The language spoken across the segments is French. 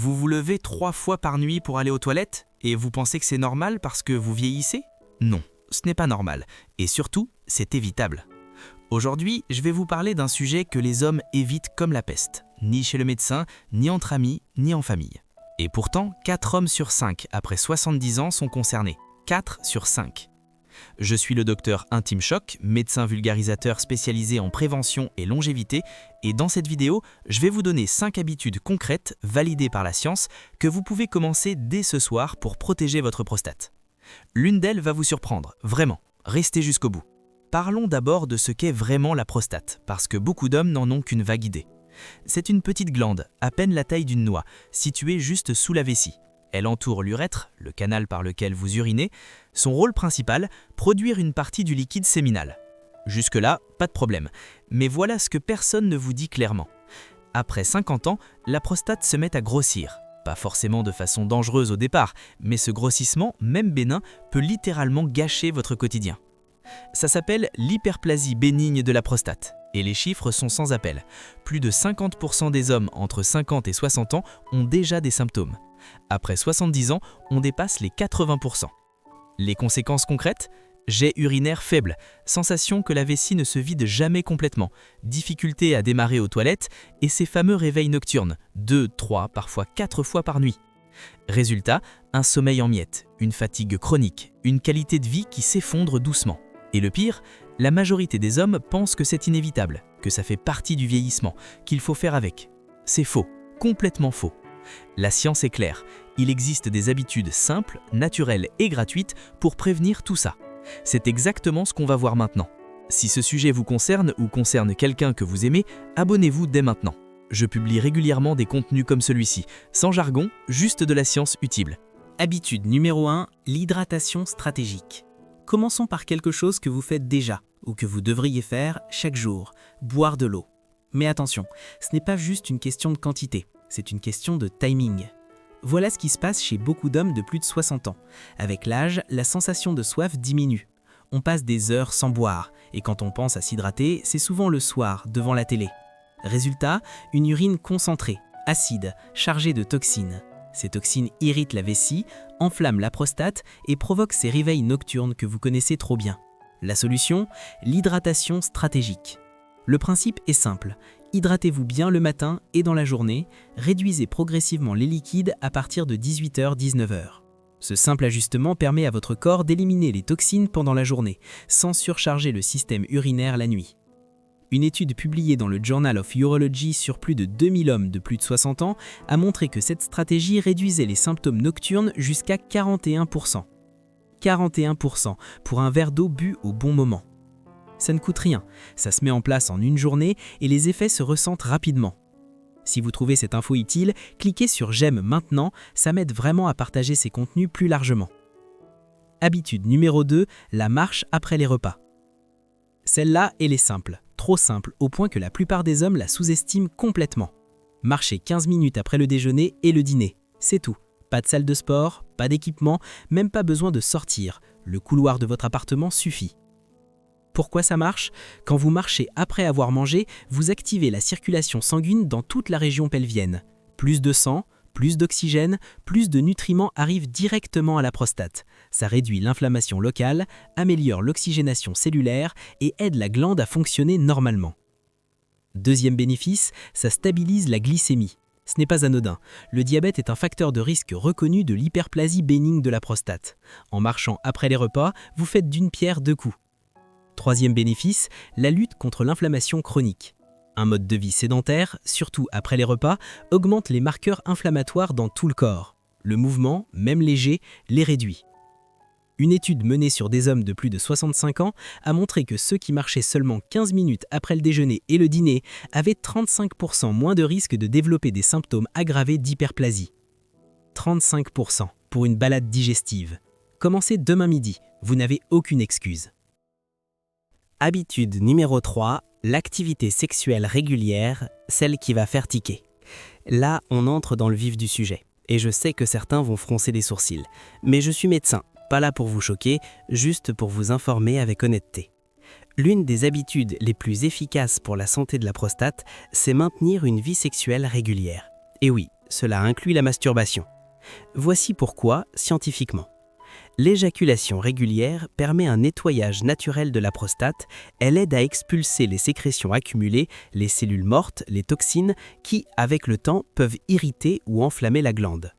Vous vous levez 3 fois par nuit pour aller aux toilettes et vous pensez que c'est normal parce que vous vieillissez? Non, ce n'est pas normal et surtout, c'est évitable. Aujourd'hui, je vais vous parler d'un sujet que les hommes évitent comme la peste, ni chez le médecin, ni entre amis, ni en famille. Et pourtant, 4 hommes sur 5 après 70 ans sont concernés. 4 sur 5. Je suis le docteur Intime Choc, médecin vulgarisateur spécialisé en prévention et longévité, et dans cette vidéo, je vais vous donner 5 habitudes concrètes, validées par la science, que vous pouvez commencer dès ce soir pour protéger votre prostate. L'une d'elles va vous surprendre, vraiment, restez jusqu'au bout. Parlons d'abord de ce qu'est vraiment la prostate, parce que beaucoup d'hommes n'en ont qu'une vague idée. C'est une petite glande, à peine la taille d'une noix, située juste sous la vessie. Elle entoure l'urètre, le canal par lequel vous urinez. Son rôle principal, produire une partie du liquide séminal. Jusque-là, pas de problème. Mais voilà ce que personne ne vous dit clairement. Après 50 ans, la prostate se met à grossir. Pas forcément de façon dangereuse au départ, mais ce grossissement, même bénin, peut littéralement gâcher votre quotidien. Ça s'appelle l'hyperplasie bénigne de la prostate. Et les chiffres sont sans appel. Plus de 50% des hommes entre 50 et 60 ans ont déjà des symptômes. Après 70 ans, on dépasse les 80%. Les conséquences concrètes? Jet urinaire faible, sensation que la vessie ne se vide jamais complètement, difficulté à démarrer aux toilettes et ces fameux réveils nocturnes, 2, 3, parfois 4 fois par nuit. Résultat, un sommeil en miettes, une fatigue chronique, une qualité de vie qui s'effondre doucement. Et le pire, la majorité des hommes pensent que c'est inévitable, que ça fait partie du vieillissement, qu'il faut faire avec. C'est faux, complètement faux. La science est claire, il existe des habitudes simples, naturelles et gratuites pour prévenir tout ça. C'est exactement ce qu'on va voir maintenant. Si ce sujet vous concerne ou concerne quelqu'un que vous aimez, abonnez-vous dès maintenant. Je publie régulièrement des contenus comme celui-ci, sans jargon, juste de la science utile. Habitude numéro 1, l'hydratation stratégique. Commençons par quelque chose que vous faites déjà, ou que vous devriez faire chaque jour, boire de l'eau. Mais attention, ce n'est pas juste une question de quantité, c'est une question de timing. Voilà ce qui se passe chez beaucoup d'hommes de plus de 60 ans. Avec l'âge, la sensation de soif diminue. On passe des heures sans boire, et quand on pense à s'hydrater, c'est souvent le soir, devant la télé. Résultat, une urine concentrée, acide, chargée de toxines. Ces toxines irritent la vessie, enflamment la prostate et provoquent ces réveils nocturnes que vous connaissez trop bien. La solution? L'hydratation stratégique. Le principe est simple. Hydratez-vous bien le matin et dans la journée, réduisez progressivement les liquides à partir de 18h-19h. Ce simple ajustement permet à votre corps d'éliminer les toxines pendant la journée, sans surcharger le système urinaire la nuit. Une étude publiée dans le Journal of Urology sur plus de 2000 hommes de plus de 60 ans a montré que cette stratégie réduisait les symptômes nocturnes jusqu'à 41%. 41% pour un verre d'eau bu au bon moment. Ça ne coûte rien, ça se met en place en une journée et les effets se ressentent rapidement. Si vous trouvez cette info utile, cliquez sur j'aime maintenant, ça m'aide vraiment à partager ces contenus plus largement. Habitude numéro 2, la marche après les repas. Celle-là, elle est simple, trop simple au point que la plupart des hommes la sous-estiment complètement. Marchez 15 minutes après le déjeuner et le dîner, c'est tout. Pas de salle de sport, pas d'équipement, même pas besoin de sortir, le couloir de votre appartement suffit. Pourquoi ça marche? Quand vous marchez après avoir mangé, vous activez la circulation sanguine dans toute la région pelvienne. Plus de sang, plus d'oxygène, plus de nutriments arrivent directement à la prostate. Ça réduit l'inflammation locale, améliore l'oxygénation cellulaire et aide la glande à fonctionner normalement. Deuxième bénéfice, ça stabilise la glycémie. Ce n'est pas anodin. Le diabète est un facteur de risque reconnu de l'hyperplasie bénigne de la prostate. En marchant après les repas, vous faites d'une pierre deux coups. Troisième bénéfice, la lutte contre l'inflammation chronique. Un mode de vie sédentaire, surtout après les repas, augmente les marqueurs inflammatoires dans tout le corps. Le mouvement, même léger, les réduit. Une étude menée sur des hommes de plus de 65 ans a montré que ceux qui marchaient seulement 15 minutes après le déjeuner et le dîner avaient 35% moins de risque de développer des symptômes aggravés d'hyperplasie. 35% pour une balade digestive. Commencez demain midi, vous n'avez aucune excuse. Habitude numéro 3, l'activité sexuelle régulière, celle qui va faire tiquer. Là, on entre dans le vif du sujet. Et je sais que certains vont froncer les sourcils. Mais je suis médecin, pas là pour vous choquer, juste pour vous informer avec honnêteté. L'une des habitudes les plus efficaces pour la santé de la prostate, c'est maintenir une vie sexuelle régulière. Et oui, cela inclut la masturbation. Voici pourquoi, scientifiquement. L'éjaculation régulière permet un nettoyage naturel de la prostate, elle aide à expulser les sécrétions accumulées, les cellules mortes, les toxines, qui, avec le temps, peuvent irriter ou enflammer la glande.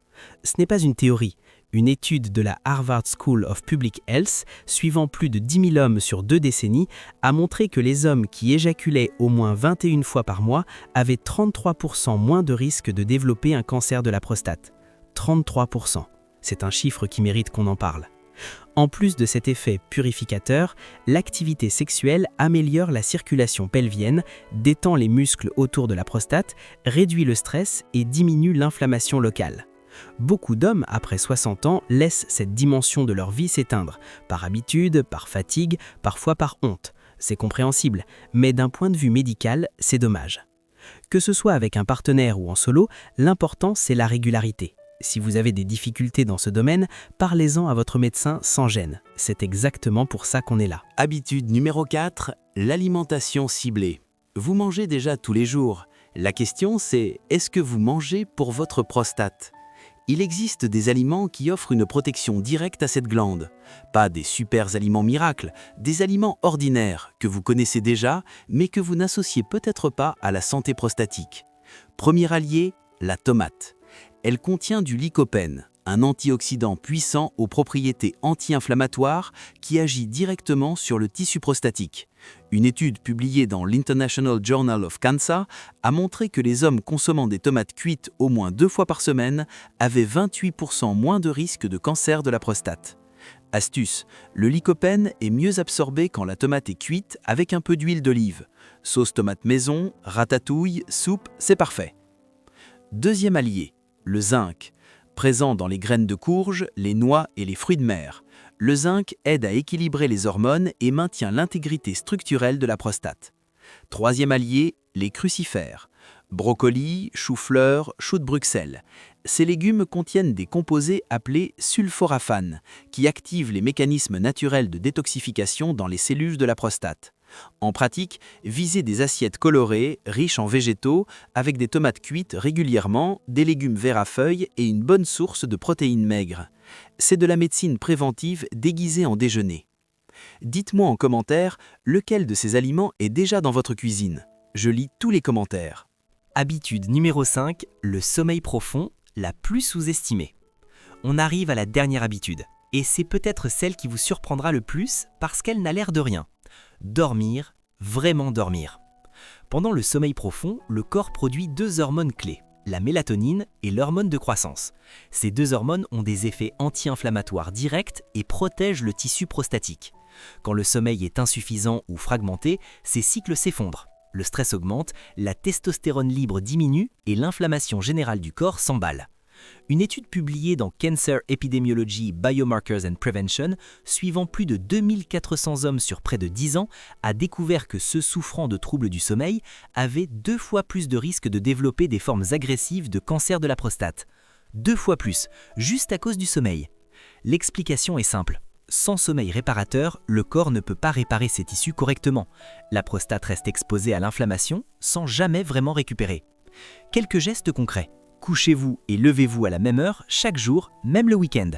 Ce n'est pas une théorie. Une étude de la Harvard School of Public Health, suivant plus de 10 000 hommes sur 2 décennies, a montré que les hommes qui éjaculaient au moins 21 fois par mois avaient 33% moins de risque de développer un cancer de la prostate. 33%. C'est un chiffre qui mérite qu'on en parle. En plus de cet effet purificateur, l'activité sexuelle améliore la circulation pelvienne, détend les muscles autour de la prostate, réduit le stress et diminue l'inflammation locale. Beaucoup d'hommes, après 60 ans, laissent cette dimension de leur vie s'éteindre, par habitude, par fatigue, parfois par honte. C'est compréhensible, mais d'un point de vue médical, c'est dommage. Que ce soit avec un partenaire ou en solo, l'important c'est la régularité. Si vous avez des difficultés dans ce domaine, parlez-en à votre médecin sans gêne. C'est exactement pour ça qu'on est là. Habitude numéro 4, l'alimentation ciblée. Vous mangez déjà tous les jours. La question c'est, est-ce que vous mangez pour votre prostate ? Il existe des aliments qui offrent une protection directe à cette glande. Pas des super aliments miracles, des aliments ordinaires que vous connaissez déjà, mais que vous n'associez peut-être pas à la santé prostatique. Premier allié, la tomate. Elle contient du lycopène, un antioxydant puissant aux propriétés anti-inflammatoires qui agit directement sur le tissu prostatique. Une étude publiée dans l'International Journal of Cancer a montré que les hommes consommant des tomates cuites au moins 2 fois par semaine avaient 28% moins de risque de cancer de la prostate. Astuce, le lycopène est mieux absorbé quand la tomate est cuite avec un peu d'huile d'olive. Sauce tomate maison, ratatouille, soupe, c'est parfait. Deuxième allié, le zinc. Présent dans les graines de courge, les noix et les fruits de mer. Le zinc aide à équilibrer les hormones et maintient l'intégrité structurelle de la prostate. Troisième allié, les crucifères. Brocoli, chou-fleur, chou de Bruxelles. Ces légumes contiennent des composés appelés sulforaphanes, qui activent les mécanismes naturels de détoxification dans les cellules de la prostate. En pratique, visez des assiettes colorées, riches en végétaux, avec des tomates cuites régulièrement, des légumes verts à feuilles et une bonne source de protéines maigres. C'est de la médecine préventive déguisée en déjeuner. Dites-moi en commentaire lequel de ces aliments est déjà dans votre cuisine. Je lis tous les commentaires. Habitude numéro 5, le sommeil profond, la plus sous-estimée. On arrive à la dernière habitude, et c'est peut-être celle qui vous surprendra le plus parce qu'elle n'a l'air de rien. Dormir, vraiment dormir. Pendant le sommeil profond, le corps produit 2 hormones clés, la mélatonine et l'hormone de croissance. Ces 2 hormones ont des effets anti-inflammatoires directs et protègent le tissu prostatique. Quand le sommeil est insuffisant ou fragmenté, ces cycles s'effondrent. Le stress augmente, la testostérone libre diminue et l'inflammation générale du corps s'emballe. Une étude publiée dans Cancer Epidemiology, Biomarkers and Prevention, suivant plus de 2400 hommes sur près de 10 ans, a découvert que ceux souffrant de troubles du sommeil avaient 2 fois plus de risques de développer des formes agressives de cancer de la prostate. 2 fois plus, juste à cause du sommeil. L'explication est simple. Sans sommeil réparateur, le corps ne peut pas réparer ses tissus correctement. La prostate reste exposée à l'inflammation sans jamais vraiment récupérer. Quelques gestes concrets. Couchez-vous et levez-vous à la même heure chaque jour, même le week-end.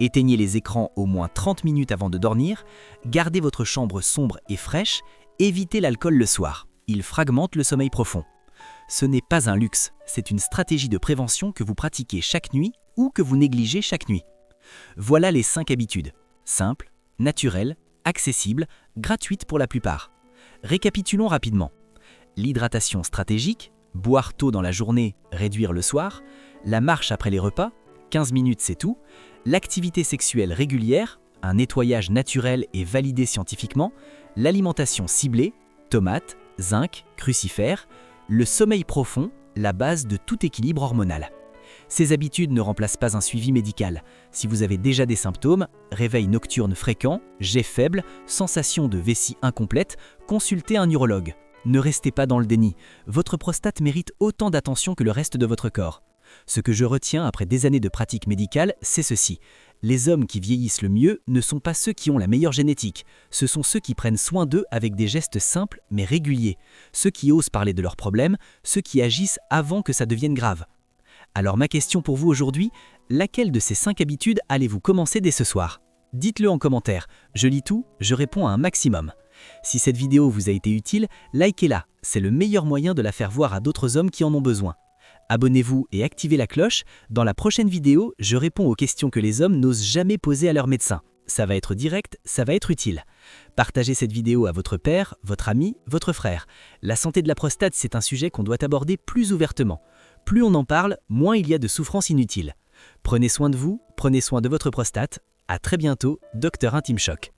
Éteignez les écrans au moins 30 minutes avant de dormir. Gardez votre chambre sombre et fraîche. Évitez l'alcool le soir. Il fragmente le sommeil profond. Ce n'est pas un luxe, c'est une stratégie de prévention que vous pratiquez chaque nuit ou que vous négligez chaque nuit. Voilà les 5 habitudes. Simples, naturelles, accessibles, gratuites pour la plupart. Récapitulons rapidement. L'hydratation stratégique, boire tôt dans la journée, réduire le soir, la marche après les repas, 15 minutes c'est tout, l'activité sexuelle régulière, un nettoyage naturel et validé scientifiquement, l'alimentation ciblée, tomates, zinc, crucifères, le sommeil profond, la base de tout équilibre hormonal. Ces habitudes ne remplacent pas un suivi médical. Si vous avez déjà des symptômes, réveil nocturne fréquent, jet faible, sensation de vessie incomplète, consultez un urologue. Ne restez pas dans le déni. Votre prostate mérite autant d'attention que le reste de votre corps. Ce que je retiens après des années de pratique médicale, c'est ceci. Les hommes qui vieillissent le mieux ne sont pas ceux qui ont la meilleure génétique. Ce sont ceux qui prennent soin d'eux avec des gestes simples mais réguliers. Ceux qui osent parler de leurs problèmes, ceux qui agissent avant que ça devienne grave. Alors ma question pour vous aujourd'hui, laquelle de ces 5 habitudes allez-vous commencer dès ce soir? Dites-le en commentaire, je lis tout, je réponds à un maximum. Si cette vidéo vous a été utile, likez-la, c'est le meilleur moyen de la faire voir à d'autres hommes qui en ont besoin. Abonnez-vous et activez la cloche, dans la prochaine vidéo, je réponds aux questions que les hommes n'osent jamais poser à leur médecin. Ça va être direct, ça va être utile. Partagez cette vidéo à votre père, votre ami, votre frère. La santé de la prostate, c'est un sujet qu'on doit aborder plus ouvertement. Plus on en parle, moins il y a de souffrances inutiles. Prenez soin de vous, prenez soin de votre prostate. À très bientôt, Docteur Intime Choc.